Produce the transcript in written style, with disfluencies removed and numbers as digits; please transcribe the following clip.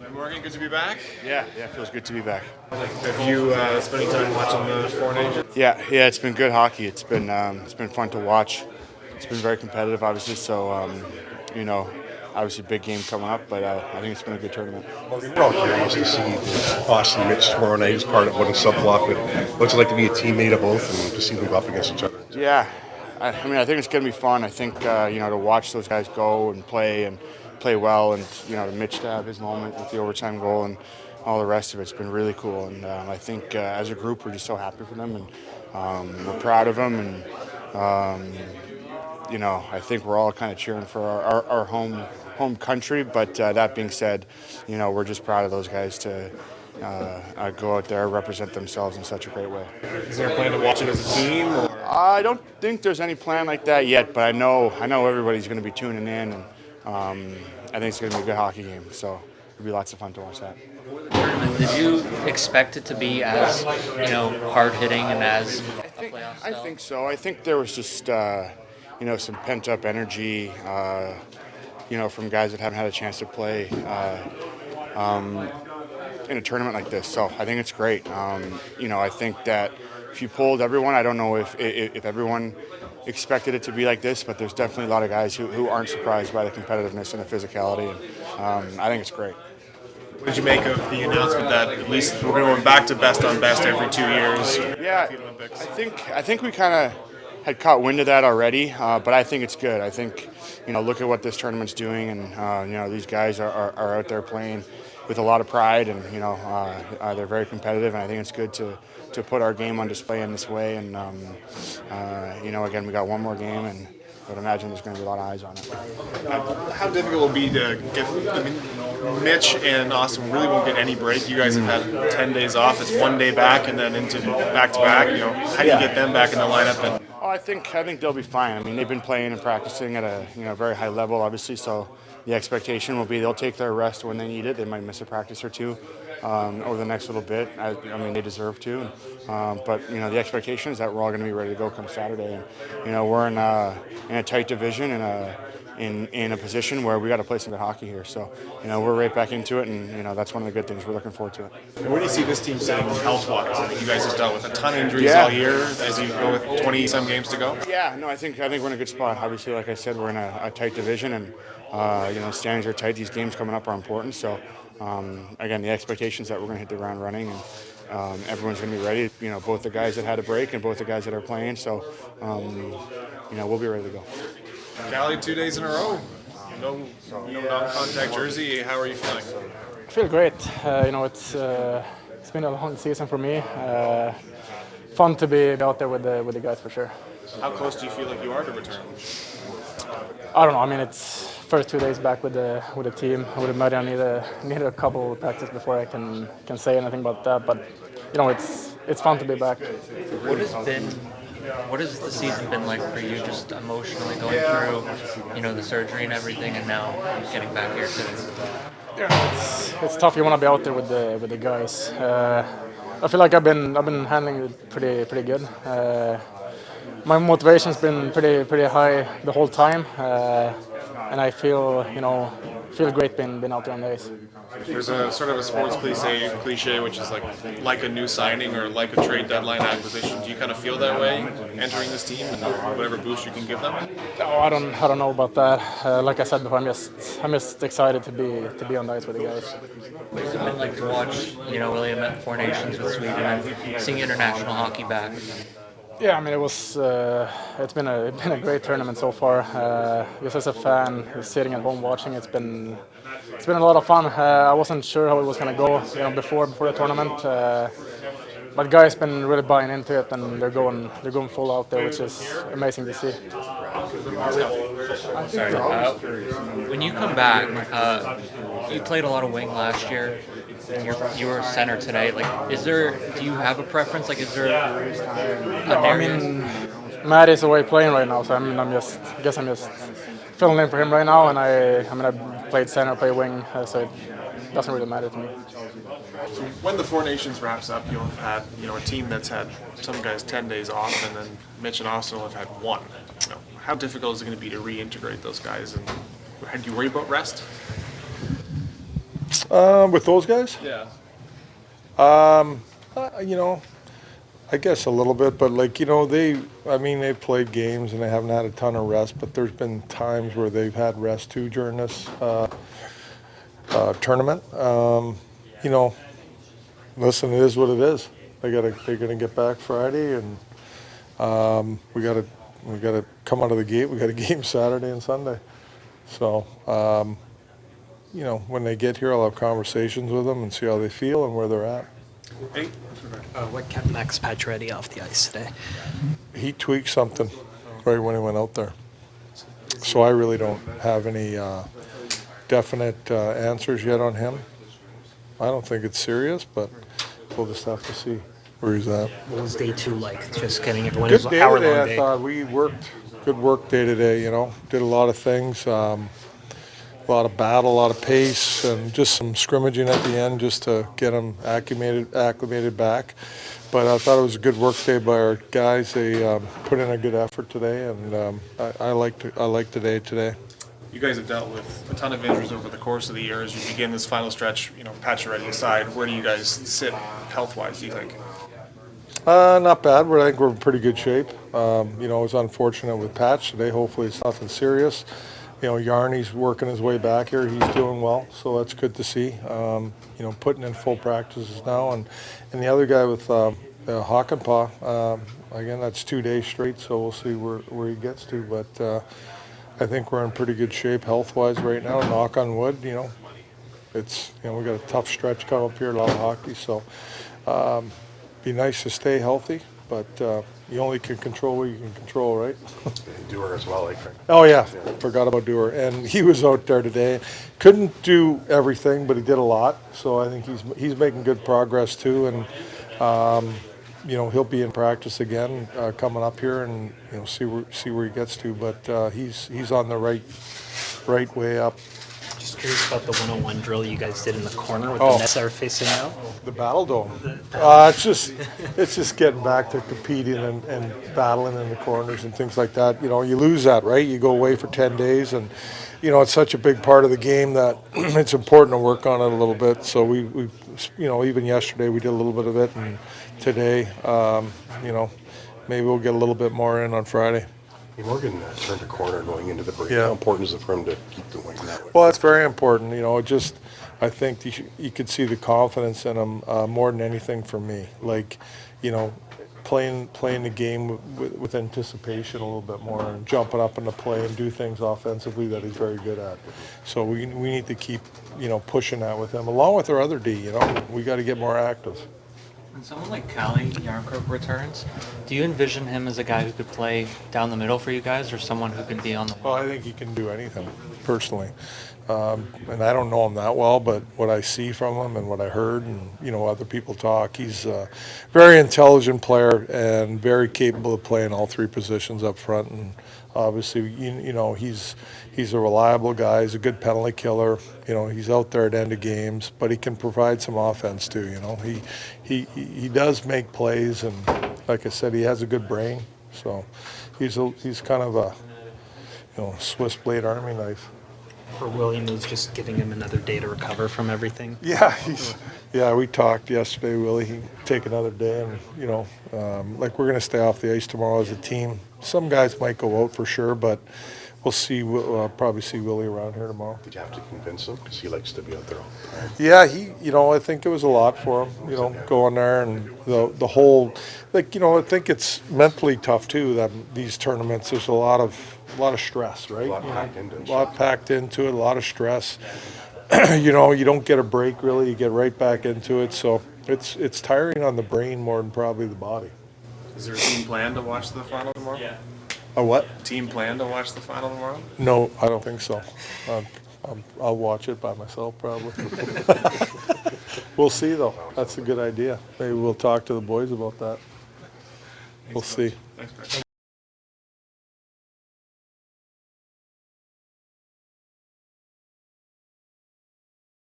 Good morning, good to be back. Yeah, it feels good to be back. Have you spending time watching the Four Nations? Yeah, it's been good hockey. It's been fun to watch. It's been very competitive, obviously. So, obviously big game coming up, but I think it's been a good tournament. We're all curious to see Austin Mitch tomorrow night as part of one sub-block. But what's it like to be a teammate of both and to see them go up against each other? Yeah, I think it's going to be fun. I think to watch those guys go and play well, and to Mitch to have his moment with the overtime goal and all the rest of it's been really cool. And I think as a group we're just so happy for them, and we're proud of them. And I think we're all kind of cheering for our home country. But that being said, we're just proud of those guys to go out there, represent themselves in such a great way. Is there a plan to watch it as a team? Or? I don't think there's any plan like that yet, but I know everybody's going to be tuning in, and I think it's going to be a good hockey game. So it'll be lots of fun to watch that. Did you expect it to be as hard hitting and as a playoff style? I think so. I think there was just some pent up energy, from guys that haven't had a chance to play in a tournament like this. So I think it's great. I think that if you polled everyone, I don't know if everyone expected it to be like this, but there's definitely a lot of guys who aren't surprised by the competitiveness and the physicality, and I think it's great. What did you make of the announcement that at least we're going back to best on best every 2 years? Yeah, I think we kind of had caught wind of that already, but I think it's good. I think look at what this tournament's doing, and these guys are out there playing with a lot of pride, and they're very competitive, and I think it's good to put our game on display in this way. And again, we got one more game, and I would imagine there's going to be a lot of eyes on it. How difficult will it be to get? I mean, Mitch and Austin really won't get any break. You guys have had 10 days off. It's 1 day back, and then into back-to-back. How do you get them back in the lineup? And I think they'll be fine. I mean, they've been playing and practicing at a very high level, obviously. So the expectation will be they'll take their rest when they need it. They might miss a practice or two over the next little bit. I mean, they deserve to. But the expectation is that we're all going to be ready to go come Saturday. And we're in a tight division in a position where we got to play some good hockey here. So we're right back into it, and that's one of the good things. We're looking forward to it. And where do you see this team sitting health-wise? I mean, you guys have dealt with a ton of injuries all year as you go with 20-some games to go. Yeah, no, I think we're in a good spot. Obviously, like I said, we're in a tight division, and standings are tight. These games coming up are important. So again, the expectation is that we're going to hit the ground running, and everyone's going to be ready. Both the guys that had a break and both the guys that are playing. So we'll be ready to go. Calle, 2 days in a row. No non-contact jersey. How are you feeling? I feel great. It's been a long season for me. Fun to be out there with the guys for sure. How close do you feel like you are to return? I don't know. I mean, it's first 2 days back with the team. I would imagine I need a couple of practice before I can say anything about that. But it's fun to be back. What has the season been like for you, just emotionally going through, the surgery and everything, and now getting back here today? Yeah, it's tough. You want to be out there with the guys. I feel like I've been handling it pretty good. My motivation's been pretty high the whole time, and I feel great being out there on the ice. There's a sort of a sports cliche, which is like a new signing or like a trade deadline acquisition. Do you kind of feel that way entering this team and whatever boost you can give them? No, I don't know about that. Like I said before, I'm just excited to be on the ice with the guys. What has it been like to watch, William at Four Nations with Sweden and seeing international hockey back? Yeah, I mean it's been a great tournament so far. Just as a fan sitting at home watching, it's been a lot of fun. I wasn't sure how it was going to go, before the tournament, but guys been really buying into it, and they're going full out there, which is amazing to see. Sorry. When you come back, you played a lot of wing last year. You were center today. Do you have a preference? Is there? I mean, Matt is away playing right now, so I'm just filling in for him right now. And I played center, play wing, so it doesn't really matter to me. So when the Four Nations wraps up, you'll have had a team that's had some guys 10 days off, and then Mitch and Austin will have had one. How difficult is it going to be to reintegrate those guys? And do you worry about rest? With those guys? Yeah. You know, I guess a little bit, but like, you know, they've played games and they haven't had a ton of rest, but there's been times where they've had rest too during this tournament. You know, listen, it is what it is. They're gonna get back Friday, and we gotta come out of the gate. We got a game Saturday and Sunday, so you know, when they get here, I'll have conversations with them and see how they feel and where they're at. Hey. What kept Max Pacioretty off the ice today? He tweaked something right when he went out there, so I really don't have any definite answers yet on him. I don't think it's serious, but we'll just have to see where he's at. What was day 2 like? Just getting everyone. Good It was day an hour-long today. I day. thought we worked. Good work day today. You know, did a lot of things. A lot of battle, a lot of pace, and just some scrimmaging at the end just to get them acclimated back. But I thought it was a good work day by our guys. They put in a good effort today, and I liked the day today. You guys have dealt with a ton of injuries over the course of the year. As you begin this final stretch, you know, Pacioretty aside, where do you guys sit health-wise, do you think? Not bad. I think we're in pretty good shape. You know, it was unfortunate with Patch today. Hopefully it's nothing serious. You know, Yarny's working his way back here. He's doing well, so that's good to see. You know, putting in full practices now. And the other guy with Hakanpää, again, that's 2 days straight, so we'll see where he gets to. But I think we're in pretty good shape health-wise right now. Knock on wood, you know. It's, you know, we got a tough stretch coming up here, a lot of hockey, so be nice to stay healthy, but you only can control what you can control, right? Dewar as well, like. Oh yeah, forgot about Dewar, and he was out there today. Couldn't do everything, but he did a lot. So I think he's making good progress too, and you know, he'll be in practice again coming up here, and you know, see where he gets to. But he's on the right way up. Just curious about the 101 drill you guys did in the corner with the nets that are facing out. The Battle Dome. It's just getting back to competing and battling in the corners and things like that. You know, you lose that, right? You go away for 10 days, and you know, it's such a big part of the game that it's important to work on it a little bit. So we you know, even yesterday we did a little bit of it, and today, you know, maybe we'll get a little bit more in on Friday. Morgan turned a corner going into the break. Yeah. How important is it for him to keep going that way? Well, it's very important. You know, I think you could see the confidence in him more than anything for me. Like, you know, playing the game with anticipation a little bit more, and jumping up into play and do things offensively that he's very good at. So we need to keep, you know, pushing that with him, along with our other D. You know, we got to get more active. When someone like Calle Jarnkrok returns, do you envision him as a guy who could play down the middle for you guys, or someone who can be on the wing? Well, I think he can do anything, personally. And I don't know him that well, but what I see from him and what I heard, and you know, other people talk, he's a very intelligent player and very capable of playing all 3 positions up front. And obviously, you know, he's a reliable guy. He's a good penalty killer. You know, he's out there at end of games, but he can provide some offense too. You know, he does make plays, and like I said, he has a good brain. So he's kind of a, you know, Swiss blade army knife. For William, is just giving him another day to recover from everything. Yeah, we talked yesterday, Willie. He'd take another day, and you know, like we're going to stay off the ice tomorrow as a team. Some guys might go out for sure, but we'll see. We'll probably see Willie around here tomorrow. Did you have to convince him? Because he likes to be out there all the time. Yeah, you know, I think it was a lot for him, you know, going there, and the whole, like, you know, I think it's mentally tough too, that these tournaments, there's a lot of stress, right? A lot packed into it. A lot packed into it, a lot of stress. You know, you don't get a break really, you get right back into it, so it's tiring on the brain more than probably the body. Is there a team plan to watch the final tomorrow? Yeah. A what? Team plan to watch the final tomorrow? No, I don't think so. I'll watch it by myself probably. We'll see though. That's a good idea. Maybe we'll talk to the boys about that. We'll see. Thanks, Greg.